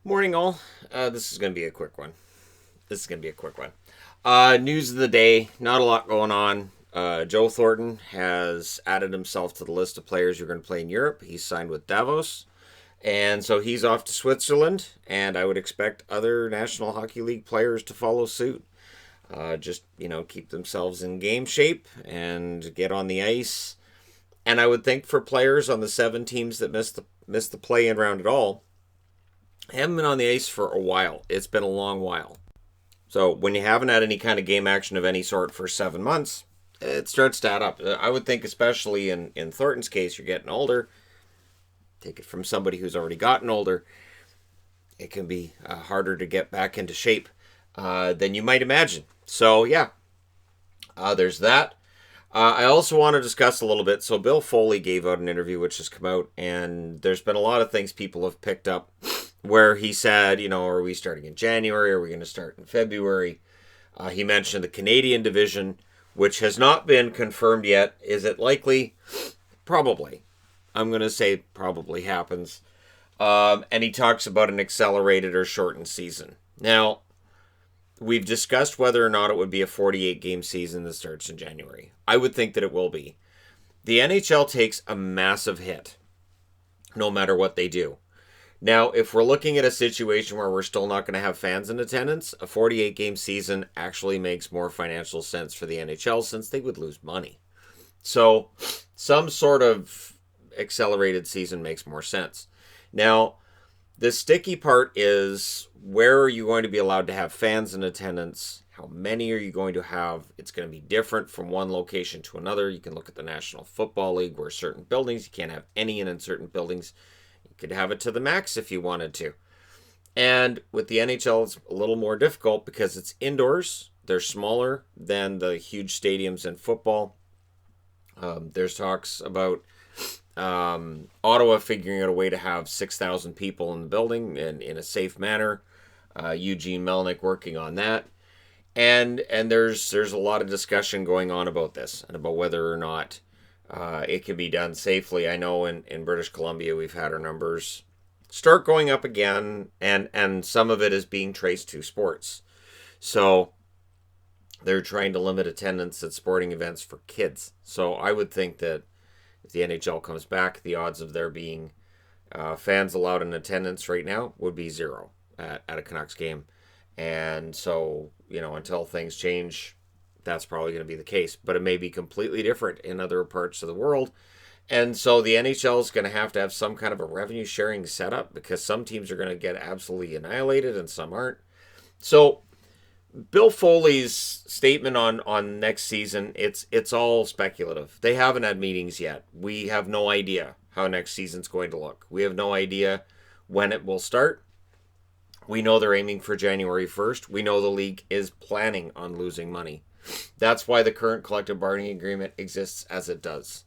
Morning, all. This is going to be a quick one. News of the day. Not a lot going on. Joe Thornton has added himself to the list of players who are going to play in Europe. He's signed with Davos. And so he's off to Switzerland. And I would expect other National Hockey League players to follow suit. Keep themselves in game shape and get on the ice. And I would think for players on the 7 teams that missed the play-in round at all, haven't been on the ice for a while. It's been a long while. So when you haven't had any kind of game action of any sort for 7 months, it starts to add up. I would think, especially in Thornton's case, you're getting older. Take it from somebody who's already gotten older. It can be harder to get back into shape than you might imagine. So, yeah, there's that. I also want to discuss a little bit. So, Bill Foley gave out an interview which has come out, and there's been a lot of things people have picked up where he said, are we starting in January? Are we going to start in February? He mentioned the Canadian division, which has not been confirmed yet. Is it likely? Probably. I'm going to say probably happens. And he talks about an accelerated or shortened season. Now, we've discussed whether or not it would be a 48-game season that starts in January. I would think that it will be. The NHL takes a massive hit, no matter what they do. Now, if we're looking at a situation where we're still not going to have fans in attendance, a 48-game season actually makes more financial sense for the NHL since they would lose money. So, some sort of accelerated season makes more sense. Now, the sticky part is, where are you going to be allowed to have fans in attendance? How many are you going to have? It's going to be different from one location to another. You can look at the National Football League, where certain buildings, you can't have any in certain buildings. You could have it to the max if you wanted to. And with the NHL, it's a little more difficult because it's indoors. They're smaller than the huge stadiums in football. There's talks about Ottawa figuring out a way to have 6,000 people in the building in a safe manner. Eugene Melnick working on that. And there's a lot of discussion going on about this and about whether or not it can be done safely. I know in British Columbia we've had our numbers start going up again, and some of it is being traced to sports. So they're trying to limit attendance at sporting events for kids. So I would think that if the NHL comes back, the odds of there being fans allowed in attendance right now would be zero at a Canucks game. And so, until things change, that's probably going to be the case. But it may be completely different in other parts of the world. And so the NHL is going to have some kind of a revenue sharing setup, because some teams are going to get absolutely annihilated and some aren't. So Bill Foley's statement on next season, it's all speculative. They haven't had meetings yet. We have no idea how next season's going to look. We have no idea when it will start. We know they're aiming for January 1st. We know the league is planning on losing money. That's why the current collective bargaining agreement exists as it does.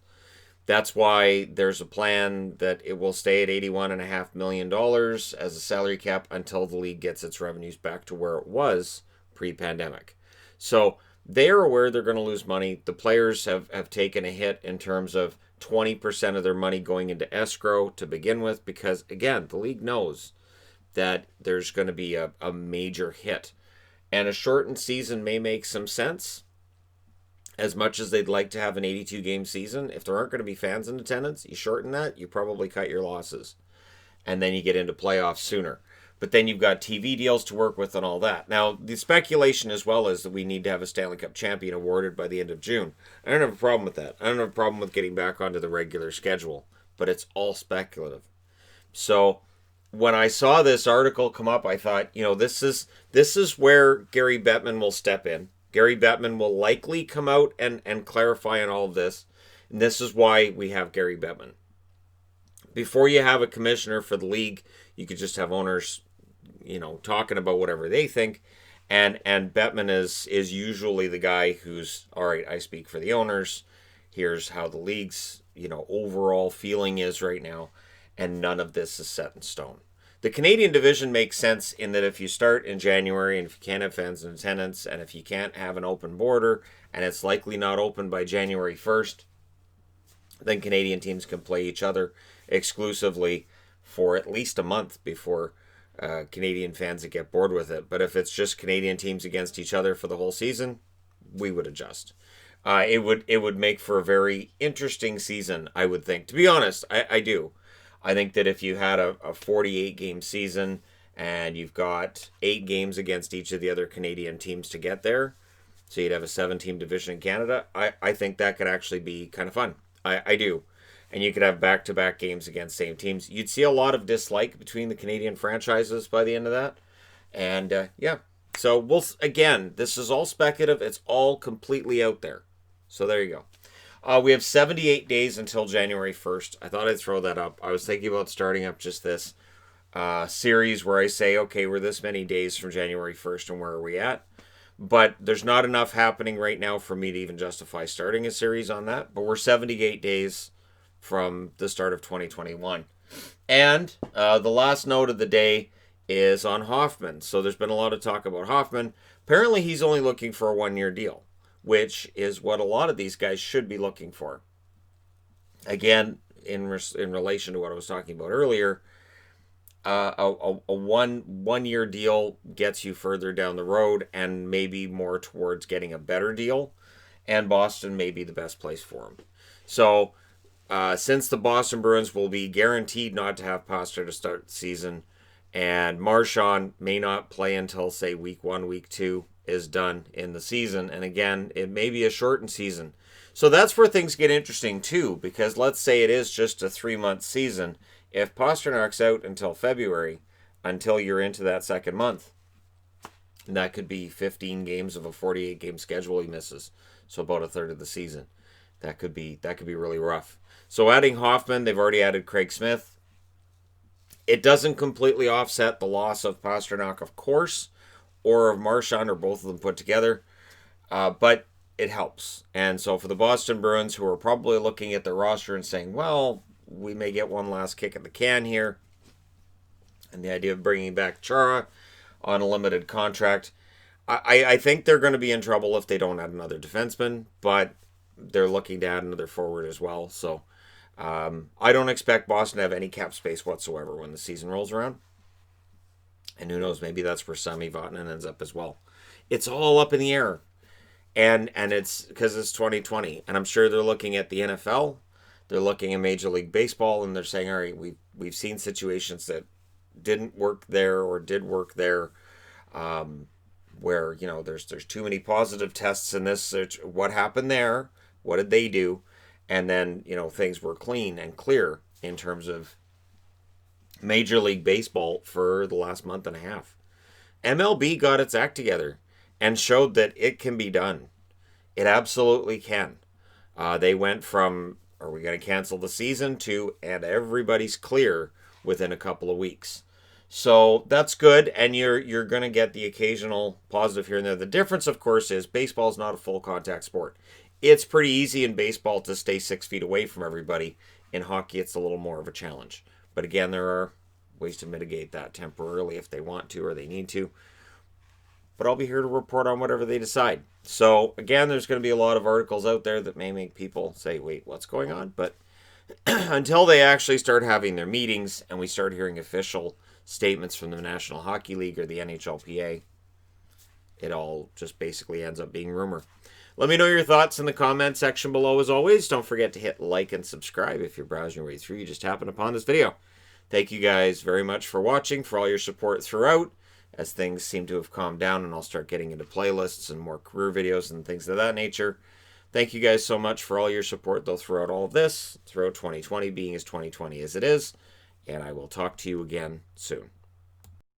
That's why there's a plan that it will stay at $81.5 million as a salary cap until the league gets its revenues back to where it was pre-pandemic. So they're aware they're going to lose money. The players have taken a hit in terms of 20% of their money going into escrow to begin with, because, again, the league knows that there's going to be a major hit. And a shortened season may make some sense. As much as they'd like to have an 82-game season, if there aren't going to be fans in attendance, you shorten that, you probably cut your losses. And then you get into playoffs sooner. But then you've got TV deals to work with and all that. Now, the speculation as well is that we need to have a Stanley Cup champion awarded by the end of June. I don't have a problem with that. I don't have a problem with getting back onto the regular schedule. But it's all speculative. So when I saw this article come up, I thought, this is where Gary Bettman will step in. Gary Bettman will likely come out and clarify on all of this. And this is why we have Gary Bettman. Before you have a commissioner for the league, you could just have owners, talking about whatever they think. And Bettman is usually the guy who's, all right, I speak for the owners. Here's how the league's, overall feeling is right now. And none of this is set in stone. The Canadian division makes sense in that if you start in January and if you can't have fans in attendance and if you can't have an open border and it's likely not open by January 1st, then Canadian teams can play each other exclusively for at least a month before Canadian fans that get bored with it. But if it's just Canadian teams against each other for the whole season, we would adjust. It would make for a very interesting season, I would think. To be honest, I do. I think that if you had a 48 game season and you've got 8 games against each of the other Canadian teams to get there, so you'd have a 7 team division in Canada, I think that could actually be kind of fun. I do. And you could have back to back games against same teams. You'd see a lot of dislike between the Canadian franchises by the end of that. And yeah. So again, this is all speculative. It's all completely out there. So there you go. We have 78 days until January 1st. I thought I'd throw that up. I was thinking about starting up just this series where I say, okay, we're this many days from January 1st and where are we at? But there's not enough happening right now for me to even justify starting a series on that. But we're 78 days from the start of 2021. And the last note of the day is on Hoffman. So there's been a lot of talk about Hoffman. Apparently he's only looking for a 1-year deal, which is what a lot of these guys should be looking for. Again, in relation to what I was talking about earlier, a one-year deal gets you further down the road and maybe more towards getting a better deal, and Boston may be the best place for him. So since the Boston Bruins will be guaranteed not to have Pasta to start the season, and Marchand may not play until, say, week 1, week 2 is done in the season, and again, it may be a shortened season. So that's where things get interesting too, because let's say it is just a 3-month season. If Pasternak's out until February, until you're into that second month, and that could be 15 games of a 48-game schedule he misses, so about a third of the season. That could be really rough. So adding Hoffman, they've already added Craig Smith. It doesn't completely offset the loss of Pastrnak, of course, or of Marchand, or both of them put together, but it helps. And so for the Boston Bruins, who are probably looking at their roster and saying, well, we may get one last kick at the can here, and the idea of bringing back Chara on a limited contract, I think they're going to be in trouble if they don't add another defenseman, but they're looking to add another forward as well. So I don't expect Boston to have any cap space whatsoever when the season rolls around. And who knows, maybe that's where Sami Vatanen ends up as well. It's all up in the air. And it's because it's 2020. And I'm sure they're looking at the NFL. They're looking at Major League Baseball, and they're saying, all right, we've seen situations that didn't work there or did work there, where, there's too many positive tests in this. What happened there? What did they do? And then, things were clean and clear in terms of Major League Baseball for the last month and a half. MLB got its act together and showed that it can be done. It absolutely can. They went from, are we going to cancel the season, to, and everybody's clear within a couple of weeks. So that's good, and you're going to get the occasional positive here and there. The difference, of course, is baseball is not a full contact sport. It's pretty easy in baseball to stay 6 feet away from everybody. In hockey, it's a little more of a challenge. But again, there are ways to mitigate that temporarily if they want to or they need to. But I'll be here to report on whatever they decide. So again, there's going to be a lot of articles out there that may make people say, wait, what's going on? But until they actually start having their meetings and we start hearing official statements from the National Hockey League or the NHLPA, it all just basically ends up being rumor. Let me know your thoughts in the comment section below. As always, don't forget to hit like and subscribe if you're browsing your way through. You just happened upon this video. Thank you guys very much for watching, for all your support throughout, as things seem to have calmed down and I'll start getting into playlists and more career videos and things of that nature. Thank you guys so much for all your support, though, throughout all of this, throughout 2020 being as 2020 as it is, and I will talk to you again soon.